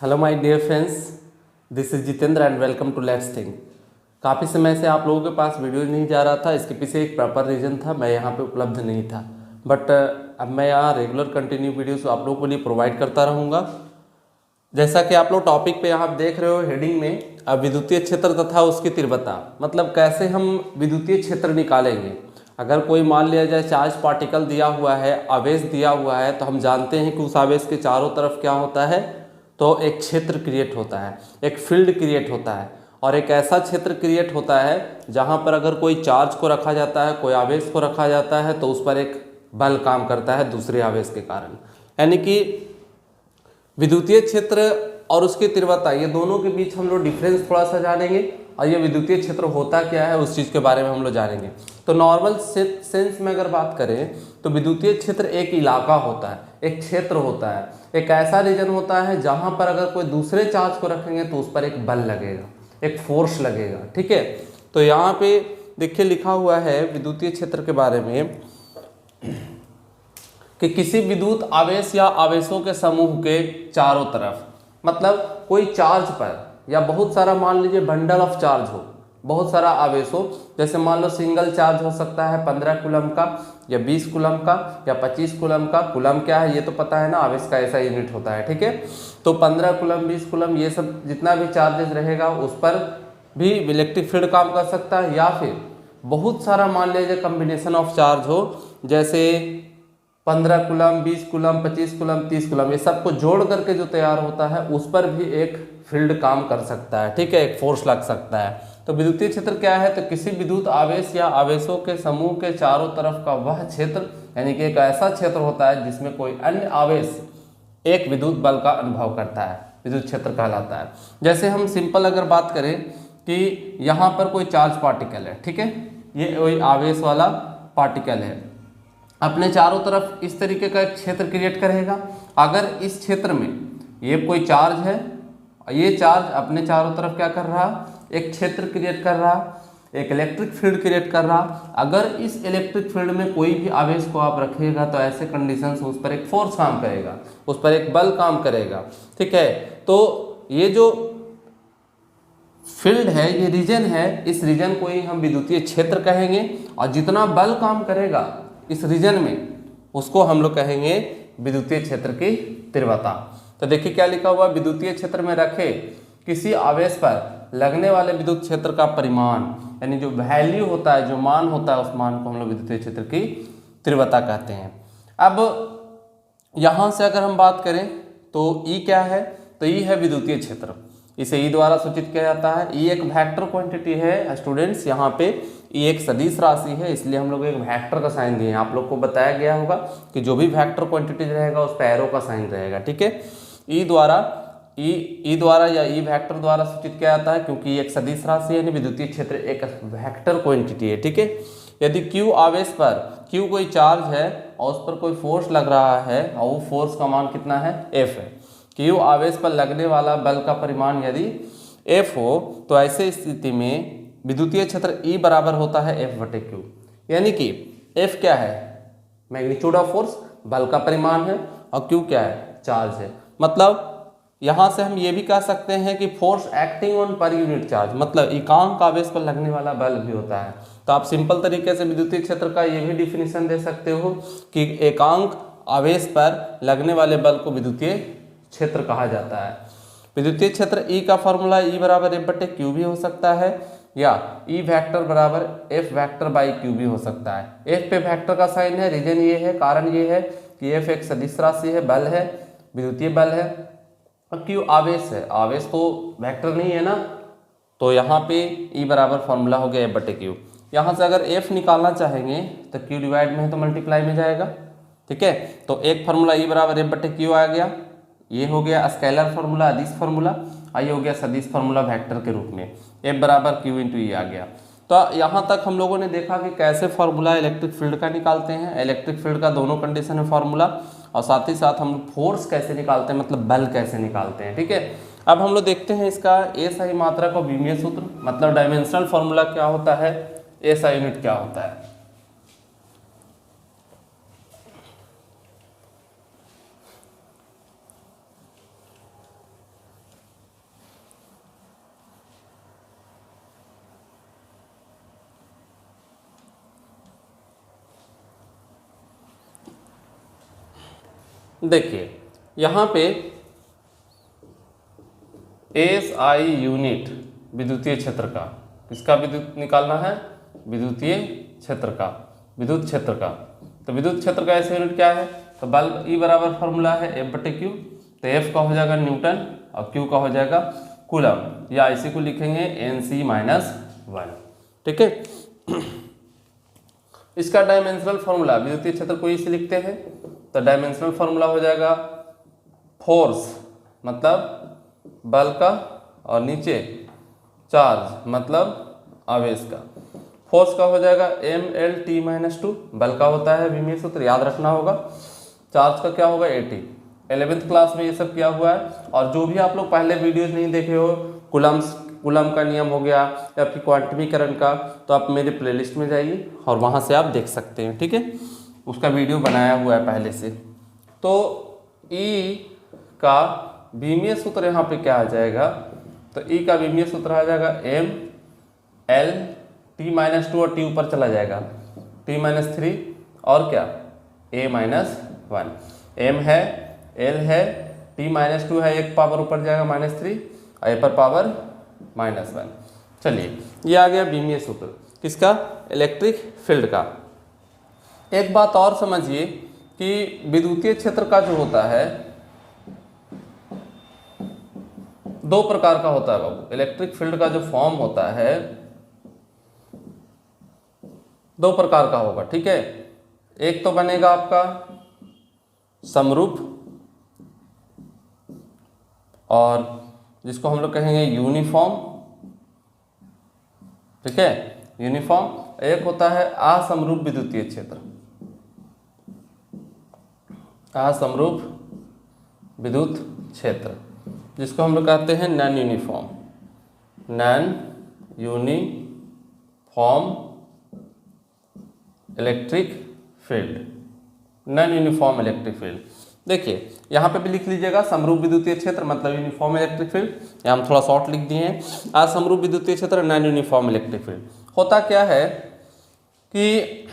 Hello my dear friends, this is Jitendra and welcome to let's think. काफ़ी समय से आप लोगों के पास वीडियो नहीं जा रहा था। इसके पीछे एक प्रॉपर रीज़न था, मैं यहाँ पे उपलब्ध नहीं था। बट अब मैं यहाँ रेगुलर कंटिन्यू वीडियोस आप लोगों के लिए प्रोवाइड करता रहूँगा। जैसा कि आप लोग टॉपिक पे यहाँ देख रहे हो हेडिंग में, अब विद्युतीय क्षेत्र तथा उसकी तीव्रता, मतलब कैसे हम विद्युतीय क्षेत्र निकालेंगे। अगर कोई मान लिया जाए चार्ज पार्टिकल दिया हुआ है, आवेश दिया हुआ है, तो हम जानते हैं कि उस आवेश के चारों तरफ क्या होता है, तो एक क्षेत्र क्रिएट होता है, एक फील्ड क्रिएट होता है। और एक ऐसा क्षेत्र क्रिएट होता है जहाँ पर अगर कोई चार्ज को रखा जाता है, कोई आवेश को रखा जाता है, तो उस पर एक बल काम करता है दूसरे आवेश के कारण। यानी कि विद्युतीय क्षेत्र और उसकी तीव्रता, ये दोनों के बीच हम लोग डिफरेंस थोड़ा सा जानेंगे, और ये विद्युतीय क्षेत्र होता क्या है उस चीज़ के बारे में हम लोग जानेंगे। तो नॉर्मल सेंस में अगर बात करें तो विद्युतीय क्षेत्र एक इलाका होता है, एक क्षेत्र होता है, एक ऐसा रीजन होता है जहाँ पर अगर कोई दूसरे चार्ज को रखेंगे तो उस पर एक बल लगेगा, एक फोर्स लगेगा। ठीक है, तो यहाँ पे देखिए लिखा हुआ है विद्युतीय क्षेत्र के बारे में कि किसी विद्युत आवेश या आवेशों के समूह के चारों तरफ, मतलब कोई चार्ज पर या बहुत सारा, मान लीजिए बंडल ऑफ चार्ज हो, बहुत सारा आवेश हो, जैसे मान लो सिंगल चार्ज हो सकता है 15 कूलम का या 20 कूलम का या 25 कूलम का। कूलम क्या है ये तो पता है ना, आवेश का ऐसा यूनिट होता है। ठीक है, तो 15 कूलम 20 कूलम ये सब जितना भी चार्जेस रहेगा उस पर भी इलेक्ट्रिक फील्ड काम कर सकता है। या फिर बहुत सारा मान लीजिए कम्बिनेशन ऑफ चार्ज हो, जैसे 15 कूलम 20 कूलम 25 कूलम 30 कूलम, ये सबको जोड़ करके जो तैयार होता है उस पर भी एक फील्ड काम कर सकता है। ठीक है, एक फोर्स लग सकता है। तो विद्युतीय क्षेत्र क्या है, तो किसी विद्युत आवेश या आवेशों के समूह के चारों तरफ का वह क्षेत्र, यानी कि एक ऐसा क्षेत्र होता है जिसमें कोई अन्य आवेश एक विद्युत बल का अनुभव करता है, विद्युत क्षेत्र कहलाता है। जैसे हम सिंपल अगर बात करें कि यहाँ पर कोई चार्ज पार्टिकल है, ठीक है, ये वही आवेश वाला पार्टिकल है, अपने चारों तरफ इस तरीके का एक क्षेत्र क्रिएट करेगा। अगर इस क्षेत्र में ये कोई चार्ज है, ये चार्ज अपने चारों तरफ क्या कर रहा, एक क्षेत्र क्रिएट कर रहा, एक इलेक्ट्रिक फील्ड क्रिएट कर रहा। अगर इस इलेक्ट्रिक फील्ड में कोई भी आवेश को आप रखिएगा तो ऐसे कंडीशंस उस पर एक फोर्स काम करेगा, उस पर एक बल काम करेगा। ठीक है, तो ये जो फील्ड है, ये रीजन है, इस रीजन को ही हम विद्युतीय क्षेत्र कहेंगे। और जितना बल काम करेगा इस रीजन में उसको हम लोग कहेंगे विद्युतीय क्षेत्र की तीव्रता। तो देखिए क्या लिखा हुआ, विद्युतीय क्षेत्र में रखे किसी आवेश पर लगने वाले विद्युत क्षेत्र का परिमाण, यानी जो वैल्यू होता है, जो मान होता है, उस मान को हम लोग विद्युतीय क्षेत्र की तीव्रता कहते हैं। अब यहाँ से अगर हम बात करें तो ई क्या है, तो ई है विद्युतीय क्षेत्र, इसे ई द्वारा सूचित किया जाता है। ई एक वेक्टर क्वांटिटी है स्टूडेंट्स, यहाँ पे ई एक सदिश राशि है, इसलिए हम लोग एक वेक्टर का साइन दिए हैं। आप लोग को बताया गया होगा कि जो भी वेक्टर क्वांटिटी रहेगा उस पर एरो का साइन रहेगा। ठीक है, ई द्वारा या ई वेक्टर द्वारा सूचित किया जाता है, क्योंकि एक सदिश राशि है, विद्युतीय क्षेत्र एक वेक्टर क्वांटिटी है। ठीक है, यदि Q आवेश पर, Q कोई चार्ज है और उस पर कोई फोर्स लग रहा है और वो फोर्स का मान कितना है, F है। Q आवेश पर लगने वाला बल का परिमाण यदि F हो तो ऐसे स्थिति में विद्युतीय क्षेत्र E बराबर होता है F/Q। यानी कि F क्या है, मैग्नीट्यूड ऑफ फोर्स, बल का परिमाण है, और Q क्या है, चार्ज है। मतलब यहाँ से हम ये भी कह सकते हैं कि force acting on per unit charge, मतलब एकांक आवेश पर लगने वाला बल भी होता है। तो आप सिंपल तरीके से विद्युतीय क्षेत्र का ये भी डिफिनीशन दे सकते हो कि एकांक आवेश पर लगने वाले बल को विद्युतीय क्षेत्र कहा जाता है। विद्युतीय क्षेत्र E का फॉर्मूला E बराबर F/Q भी हो सकता है, या E वेक्टर बराबर F वेक्टर बाई Q भी हो सकता है। F पे वेक्टर का साइन है, रीजन ये है, कारण ये है कि F एक सदिश राशि है, बल है, विद्युतीय बल है, और Q आवेश है, आवेश तो वेक्टर नहीं है ना, तो यहाँ पे E बराबर फॉर्मूला हो गया F/Q। यहाँ से अगर F निकालना चाहेंगे तो Q डिवाइड में है तो मल्टीप्लाई में जाएगा। ठीक है, तो एक फार्मूला E बराबर F/Q आ गया, ये हो गया स्केलर फार्मूला, अदिश फार्मूला, और ये हो गया सदिश फार्मूला वेक्टर के रूप में, F बराबर Q इंटू E आ गया। तो यहाँ तक हम लोगों ने देखा कि कैसे फार्मूला इलेक्ट्रिक फील्ड का निकालते हैं, इलेक्ट्रिक फील्ड का दोनों कंडीशन है फार्मूला, और साथ ही साथ हम फोर्स कैसे निकालते हैं, मतलब बल कैसे निकालते हैं। ठीक है, अब हम लोग देखते हैं इसका एसआई मात्रा का विमीय सूत्र, मतलब डायमेंशनल फार्मूला क्या होता है, एसआई यूनिट क्या होता है। देखिए यहाँ पे SI यूनिट विद्युतीय क्षेत्र का, किसका विद्युत निकालना है, विद्युतीय क्षेत्र का, विद्युत क्षेत्र का। तो विद्युत क्षेत्र का ऐसे यूनिट क्या है, तो बल्ब E बराबर फॉर्मूला है F/Q, तो F का हो जाएगा न्यूटन और Q का हो जाएगा कूलम, या इसी को लिखेंगे Nc-1। ठीक है। इसका डायमेंशनल फॉर्मूला, विद्युतीय क्षेत्र को इसे लिखते हैं, तो डायमेंशनल फॉर्मूला हो जाएगा फोर्स मतलब बल का, और नीचे चार्ज मतलब आवेश का। फोर्स का हो जाएगा mL/T-2, बल का होता है विमीय सूत्र, याद रखना होगा। चार्ज का क्या होगा AT। 11th क्लास में ये सब किया हुआ है, और जो भी आप लोग पहले वीडियोज नहीं देखे हो, कूलम का नियम हो गया या फिर क्वांटमीकरण का, तो आप मेरे प्लेलिस्ट में जाइए और वहाँ से आप देख सकते हैं। ठीक है, उसका वीडियो बनाया हुआ है पहले से। तो E का विमीय सूत्र यहाँ पे क्या आ जाएगा, तो E का विमीय सूत्र आ जाएगा mL/T-2, और T ऊपर चला जाएगा T-3, और क्या A-1। M है, L है, T-2 है, एक पावर ऊपर जाएगा -3 और A पर पावर -1। चलिए ये आ गया विमीय सूत्र किसका, इलेक्ट्रिक फील्ड का। एक बात और समझिए कि विद्युतीय क्षेत्र का जो होता है दो प्रकार का होता है बाबू। इलेक्ट्रिक फील्ड का जो फॉर्म होता है दो प्रकार का होगा। ठीक है, एक तो बनेगा आपका समरूप, और जिसको हम लोग कहेंगे यूनिफॉर्म। ठीक है, यूनिफॉर्म। एक होता है असमरूप विद्युतीय क्षेत्र, असमरूप विद्युत क्षेत्र, जिसको हम लोग कहते हैं non uniform, non uniform electric field, non uniform electric field. देखिए यहाँ पे भी लिख लीजिएगा समरूप विद्युतीय क्षेत्र मतलब यूनिफॉर्म इलेक्ट्रिक फील्ड, यहाँ हम थोड़ा शॉर्ट लिख दिए हैं। असमरूप विद्युतीय क्षेत्र नॉन यूनिफॉर्म इलेक्ट्रिक फील्ड। होता क्या है कि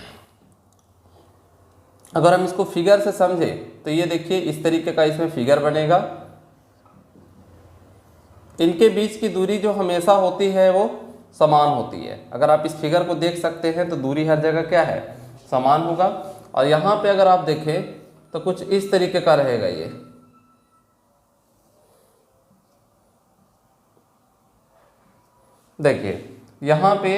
अगर हम इसको फिगर से समझें तो ये देखिए इस तरीके का इसमें फिगर बनेगा। इनके बीच की दूरी जो हमेशा होती है वो समान होती है। अगर आप इस फिगर को देख सकते हैं तो दूरी हर जगह क्या है, समान होगा। और यहाँ पे अगर आप देखें तो कुछ इस तरीके का रहेगा। ये देखिए यहाँ पे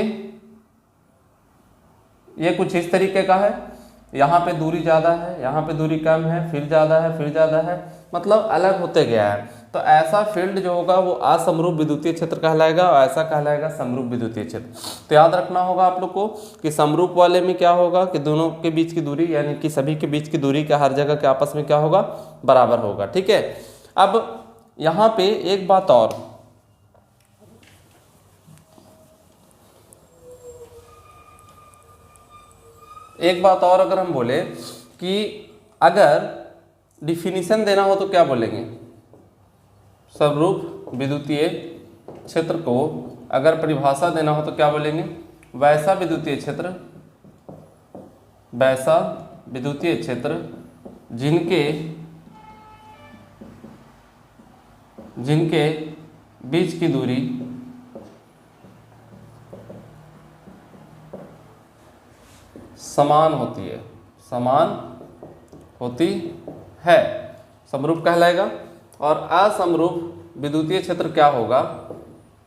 ये कुछ इस तरीके का है, यहाँ पे दूरी ज़्यादा है, यहाँ पे दूरी कम है, फिर ज़्यादा है, फिर ज़्यादा है, मतलब अलग होते गया है। तो ऐसा फील्ड जो होगा वो असमरूप विद्युतीय क्षेत्र कहलाएगा और ऐसा कहलाएगा समरूप विद्युतीय क्षेत्र। तो याद रखना होगा आप लोग को कि समरूप वाले में क्या होगा कि दोनों के बीच की दूरी यानी कि सभी के बीच की दूरी का हर जगह के आपस में क्या होगा, बराबर होगा। ठीक है, अब यहाँ पे एक बात और, अगर हम बोले कि अगर डिफिनीशन देना हो तो क्या बोलेंगे, समरूप विद्युतीय क्षेत्र को अगर परिभाषा देना हो तो क्या बोलेंगे, वैसा विद्युतीय क्षेत्र, वैसा विद्युतीय क्षेत्र जिनके बीच की दूरी समान होती है, समरूप कहलाएगा। और असमरूप विद्युतीय क्षेत्र क्या होगा,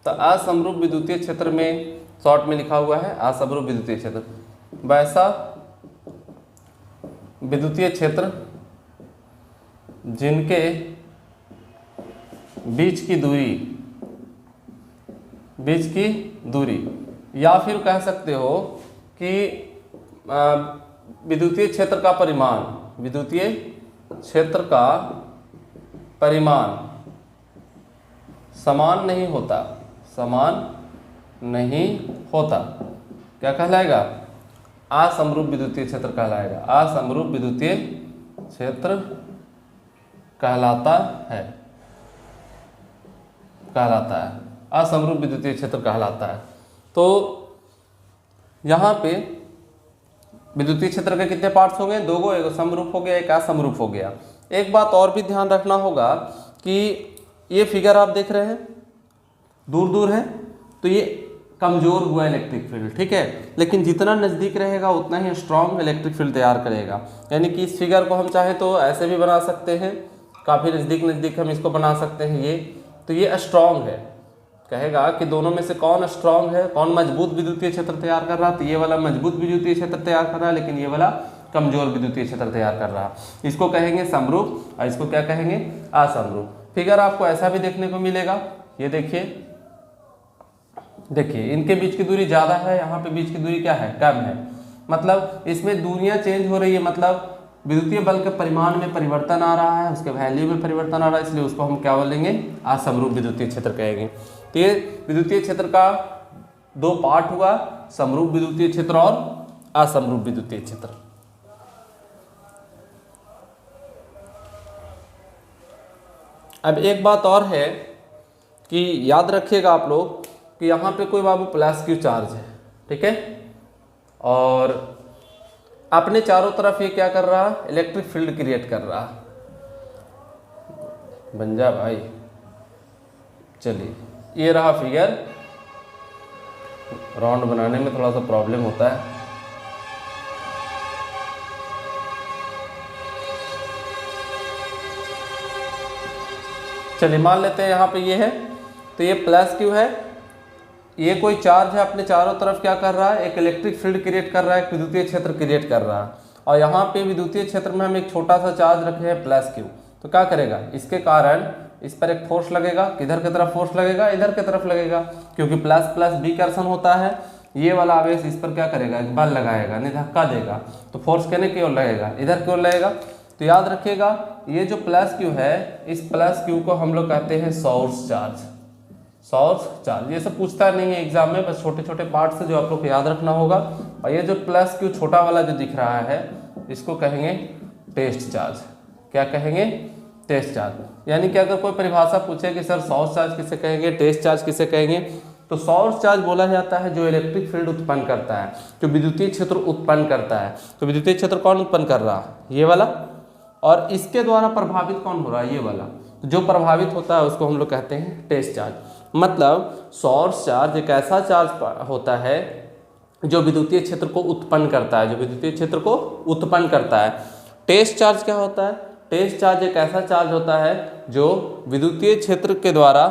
तो असमरूप विद्युतीय क्षेत्र में शॉर्ट में लिखा हुआ है असमरूप विद्युतीय क्षेत्र, वैसा विद्युतीय क्षेत्र जिनके बीच की दूरी, या फिर कह सकते हो कि विद्युतीय क्षेत्र का परिमाण, विद्युतीय क्षेत्र का परिमाण समान नहीं होता, क्या कहलाएगा, असमरूप विद्युतीय क्षेत्र कहलाएगा, असमरूप विद्युतीय क्षेत्र कहलाता है, असमरूप विद्युतीय क्षेत्र कहलाता है। तो यहाँ पे विद्युतीय क्षेत्र के कितने पार्ट्स हो गए, दो, एक समरूप हो गया, एक असमरूप हो गया। एक बात और भी ध्यान रखना होगा कि ये फिगर आप देख रहे हैं दूर दूर है, तो ये कमज़ोर हुआ इलेक्ट्रिक फील्ड, ठीक है, लेकिन जितना नज़दीक रहेगा उतना ही स्ट्रॉन्ग इलेक्ट्रिक फील्ड तैयार करेगा। यानी कि इस फिगर को हम चाहे तो ऐसे भी बना सकते हैं, काफ़ी नज़दीक नज़दीक हम इसको बना सकते हैं, ये तो ये स्ट्रॉन्ग है, कहेगा कि दोनों में से कौन स्ट्रॉन्ग है, कौन मजबूत विद्युतीय क्षेत्र तैयार कर रहा है, तो ये वाला मजबूत विद्युतीय क्षेत्र तैयार कर रहा है, लेकिन ये वाला कमजोर विद्युतीय क्षेत्र तैयार कर रहा है। इसको कहेंगे समरूप और इसको क्या कहेंगे, असमरूप। फिगर आपको ऐसा भी देखने को मिलेगा, ये देखिए, देखिए इनके बीच की दूरी ज़्यादा है, यहाँ पे बीच की दूरी क्या है, कम है, मतलब इसमें दूरियाँ चेंज हो रही है, मतलब विद्युतीय बल के परिमाण में परिवर्तन आ रहा है, उसके वैल्यू में परिवर्तन आ रहा है, इसलिए उसको हम क्या बोलेंगे, असमरूप विद्युतीय क्षेत्र कहेंगे। तो ये विद्युतीय क्षेत्र का दो पार्ट हुआ, समरूप विद्युतीय क्षेत्र और असमरूप विद्युतीय क्षेत्र। अब एक बात और है कि याद रखिएगा आप लोग कि यहाँ पे कोई बाबू प्लस क्यू चार्ज है, ठीक है, और अपने चारों तरफ ये क्या कर रहा है, इलेक्ट्रिक फील्ड क्रिएट कर रहा है। बन जा भाई, चलिए ये रहा फिगर, राउंड बनाने में थोड़ा सा प्रॉब्लम होता है। चलिए मान लेते हैं यहाँ पे ये है, तो ये प्लस क्यू है, ये कोई चार्ज है, अपने चारों तरफ क्या कर रहा है, एक इलेक्ट्रिक फील्ड क्रिएट कर रहा है, एक विद्युतीय क्षेत्र क्रिएट कर रहा है, और यहाँ पे विद्युतीय क्षेत्र में हम एक छोटा सा चार्ज रखे हैं प्लस क्यू, तो क्या करेगा, इसके कारण इस पर एक फोर्स लगेगा, किधर की तरफ फोर्स लगेगा, इधर की तरफ लगेगा, क्योंकि प्लस प्लस विकर्षण होता है, ये वाला आवेश इस पर क्या करेगा, एक बल लगाएगा, नहीं धक्का देगा, तो फोर्स कहने की ओर लगेगा, इधर की ओर लगेगा। तो याद रखिएगा ये जो प्लस क्यू है, इस प्लस क्यू को हम लोग कहते हैं सोर्स चार्ज। सोर्स चार्ज ये सब पूछता नहीं है एग्जाम में, बस छोटे छोटे पार्ट से जो आप लोग को याद रखना होगा। और ये जो प्लस क्यू छोटा वाला जो दिख रहा है, इसको कहेंगे टेस्ट चार्ज। क्या कहेंगे, टेस्ट चार्ज। यानी कि अगर कोई परिभाषा पूछे कि सर सोर्स चार्ज किसे कहेंगे, टेस्ट चार्ज किसे कहेंगे, तो सोर्स चार्ज बोला जाता है जो इलेक्ट्रिक फील्ड उत्पन्न करता है, जो विद्युतीय क्षेत्र उत्पन्न करता है। तो विद्युतीय क्षेत्र कौन उत्पन्न कर रहा है, ये वाला, और इसके द्वारा प्रभावित कौन हो रहा है, ये वाला। तो जो प्रभावित होता है उसको हम लोग कहते हैं टेस्ट चार्ज। मतलब सोर्स चार्ज एक ऐसा चार्ज होता है जो विद्युतीय क्षेत्र को उत्पन्न करता है, जो विद्युतीय क्षेत्र को उत्पन्न करता है। टेस्ट चार्ज क्या होता है, टेस्ट चार्ज एक ऐसा चार्ज होता है जो विद्युतीय क्षेत्र के द्वारा,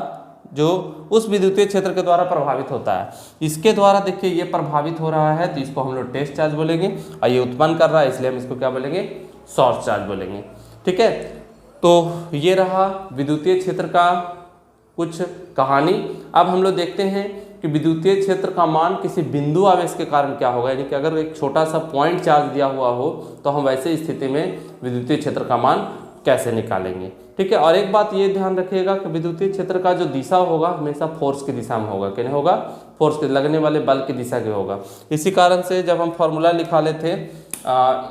जो उस विद्युतीय क्षेत्र के द्वारा प्रभावित होता है। इसके द्वारा देखिए ये प्रभावित हो रहा है, तो इसको हम लोग टेस्ट चार्ज बोलेंगे, और ये उत्पन्न कर रहा है इसलिए हम इसको क्या बोलेंगे, सोर्स चार्ज बोलेंगे। ठीक है, तो ये रहा विद्युतीय क्षेत्र का कुछ कहानी। अब हम लोग देखते हैं कि विद्युतीय क्षेत्र का मान किसी बिंदु आवेश के कारण क्या होगा, यानी कि अगर एक छोटा सा पॉइंट चार्ज दिया हुआ हो तो हम वैसे स्थिति में विद्युतीय क्षेत्र का मान कैसे निकालेंगे। ठीक है, और एक बात ये ध्यान रखिएगा कि विद्युतीय क्षेत्र का जो दिशा होगा हमेशा फोर्स की दिशा में होगा। क्या होगा, फोर्स के लगने वाले बल की दिशा के होगा। इसी कारण से जब हम फॉर्मूला निकाले थे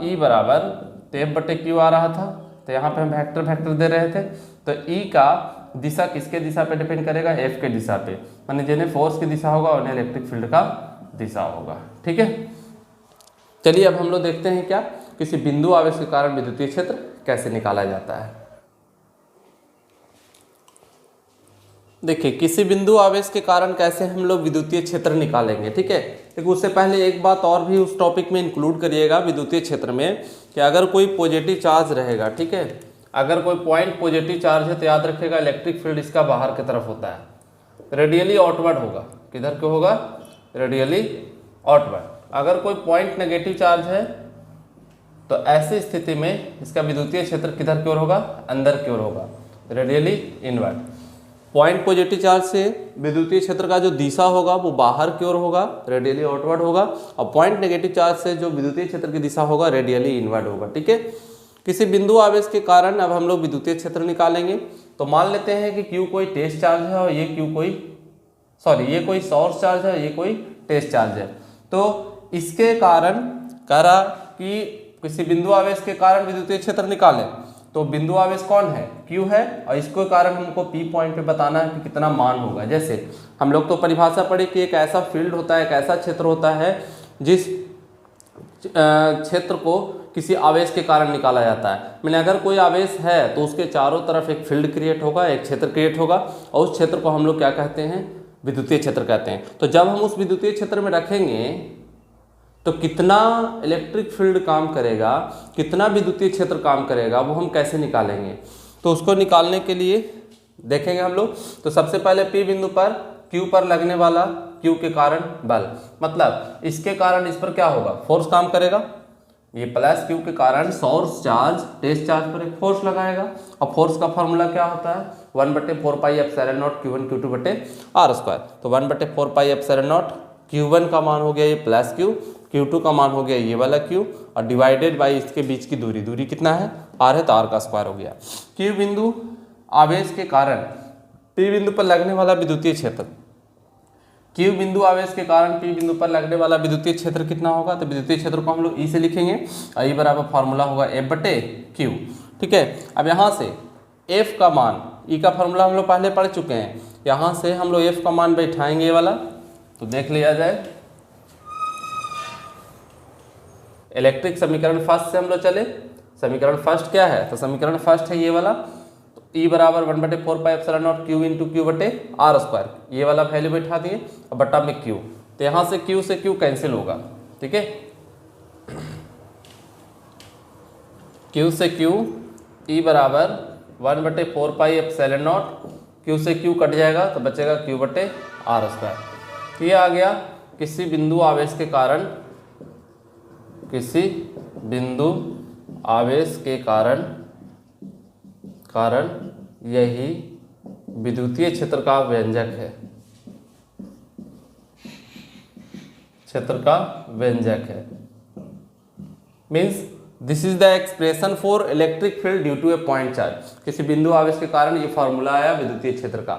ई बराबर F/Q आ रहा था, तो यहाँ पे हम वेक्टर दे रहे थे, तो ई का दिशा किसके दिशा पे डिपेंड करेगा, एफ के दिशा पे, माने जिन्हें फोर्स की दिशा होगा उन्हें इलेक्ट्रिक फील्ड का दिशा होगा। ठीक है, चलिए अब हम लोग देखते हैं क्या किसी बिंदु आवेश के कारण विद्युतीय क्षेत्र कैसे निकाला जाता है। देखिए किसी बिंदु आवेश के कारण कैसे हम लोग विद्युतीय क्षेत्र निकालेंगे। ठीक है, लेकिन उससे पहले एक बात और भी उस टॉपिक में इंक्लूड करिएगा विद्युतीय क्षेत्र में, कि अगर कोई पॉजिटिव चार्ज रहेगा, ठीक है, अगर कोई पॉइंट पॉजिटिव चार्ज है तो याद रखिएगा इलेक्ट्रिक फील्ड इसका बाहर की तरफ होता है, रेडियली आउटवर्ड होगा। किधर को होगा, रेडियली आउटवर्ड। अगर कोई पॉइंट नेगेटिव चार्ज है तो ऐसी स्थिति में इसका विद्युतीय क्षेत्र किधर की ओर होगा, अंदर की ओर होगा, radially inward. Point positive charge से विद्युतीय क्षेत्र का जो दिशा होगा वो बाहर की ओर होगा, रेडियली आउटवर्ड होगा, और पॉइंट नेगेटिव चार्ज से जो विद्युतीय क्षेत्र की दिशा होगा रेडियली इनवर्ड होगा। ठीक है, किसी बिंदु आवेश के कारण अब हम लोग विद्युतीय क्षेत्र निकालेंगे। तो मान लेते हैं कि Q कोई टेस्ट चार्ज है और ये ये कोई सोर्स चार्ज है, ये कोई टेस्ट चार्ज है। तो इसके कारण कह रहा कि किसी बिंदु आवेश के कारण विद्युतीय क्षेत्र निकालें, तो बिंदु आवेश कौन है, Q है, और इसको कारण हमको P पॉइंट पे बताना है कि कितना मान होगा। जैसे हम लोग तो परिभाषा पढ़ी कि एक ऐसा फील्ड होता है, एक ऐसा क्षेत्र होता है जिस क्षेत्र को किसी आवेश के कारण निकाला जाता है। मैंने अगर कोई आवेश है तो उसके चारों तरफ एक फील्ड क्रिएट होगा, एक क्षेत्र क्रिएट होगा, और उस क्षेत्र को हम लोग क्या कहते हैं, विद्युतीय क्षेत्र कहते हैं। तो जब हम उस विद्युतीय क्षेत्र में रखेंगे तो कितना इलेक्ट्रिक फील्ड काम करेगा, कितना विद्युतीय क्षेत्र काम करेगा, वो हम कैसे निकालेंगे। तो उसको निकालने के लिए देखेंगे हम लोग। तो सबसे पहले P बिंदु पर Q पर लगने वाला Q के कारण बल, मतलब इसके कारण इस पर क्या होगा, फोर्स काम करेगा। ये प्लस Q के कारण सोर्स चार्ज टेस्ट चार्ज पर एक फोर्स लगाएगा, और फोर्स का फॉर्मूला क्या होता है, 1/4 pi epsilon not Q1 Q2 बटे R²। तो 1/4 पाई एप्सिलॉन नॉट Q1 का मान हो गया ये प्लस Q, Q2 का मान हो गया ये वाला Q, और डिवाइडेड बाई इसके बीच की दूरी, दूरी कितना है, R है, तो R का स्क्वायर हो गया। Q बिंदु आवेश के कारण P बिंदु पर लगने वाला विद्युतीय क्षेत्र, Q बिंदु आवेश के कारण P बिंदु पर लगने वाला विद्युतीय क्षेत्र कितना होगा, तो विद्युतीय क्षेत्र को हम लोग E से लिखेंगे, और E बराबर फॉर्मूला होगा F/Q। ठीक है, अब यहाँ से F का मान, E का फॉर्मूला हम लोग पहले पढ़ चुके हैं, यहाँ से हम लोग F का मान बैठाएंगे ये वाला, तो देख लिया जाए। इलेक्ट्रिक समीकरण फर्स्ट से हम लोग चले, समीकरण फर्स्ट क्या है, तो समीकरण फर्स्ट है ये वाला, तो E बराबर 1/4 pi epsilon not Q into Q बटे R², ये वाला वैल्यू बैठा दिए, और बटा में Q, तो यहाँ से Q से Q कैंसिल होगा। ठीक है, Q से Q, E बराबर 1/4 पाई एप्सिलॉन नॉट, Q से Q कट जाएगा तो बचेगा Q बटे R²। ये आ गया किसी बिंदु आवेश के कारण, किसी बिंदु आवेश के कारण यही विद्युतीय क्षेत्र का व्यंजक है, क्षेत्र का व्यंजक है। Means this is the expression for electric field due to a point charge. किसी बिंदु आवेश के कारण ये फॉर्मूला आया विद्युतीय क्षेत्र का।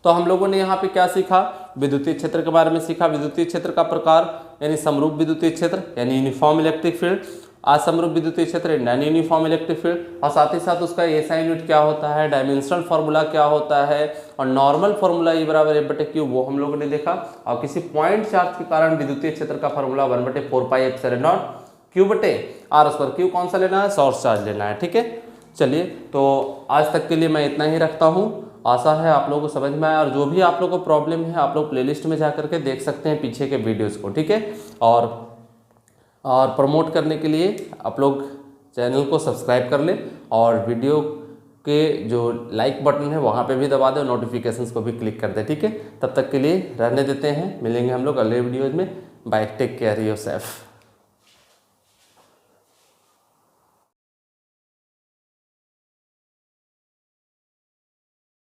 तो हम लोगों ने यहाँ पे क्या सीखा, विद्युतीय क्षेत्र के बारे में सीखा, विद्युतीय क्षेत्र का प्रकार यानी समरूप विद्युतीय क्षेत्र यानी यूनिफॉर्म इलेक्ट्रिक फील्ड, असमरूप विद्युतीय क्षेत्र नॉन यूनिफॉर्म इलेक्ट्रिक फील्ड, और साथ ही साथ उसका एसआई यूनिट क्या होता है, डायमेंशनल फार्मूला क्या होता है, और नॉर्मल फार्मूला E बराबर F/Q वो हम लोगों ने देखा। और किसी पॉइंट चार्ज के कारण विद्युतीय क्षेत्र का formula 1/4 pi epsilon not Q बटे R²। Q कौन सा लेना है, सोर्स चार्ज लेना है। ठीक है, चलिए तो आज तक के लिए मैं इतना ही रखता हूँ। आशा है आप लोगों को समझ में आया, और जो भी आप लोगों को प्रॉब्लम है आप लोग प्लेलिस्ट में जा करके देख सकते हैं पीछे के वीडियोस को। ठीक है, और प्रमोट करने के लिए आप लोग चैनल को सब्सक्राइब कर लें, और वीडियो के जो लाइक बटन है वहाँ पे भी दबा दें, नोटिफिकेशंस को भी क्लिक कर दें। ठीक है, तब तक के लिए रहने देते हैं, मिलेंगे हम लोग अगले वीडियोज में। Bye, take care yourself.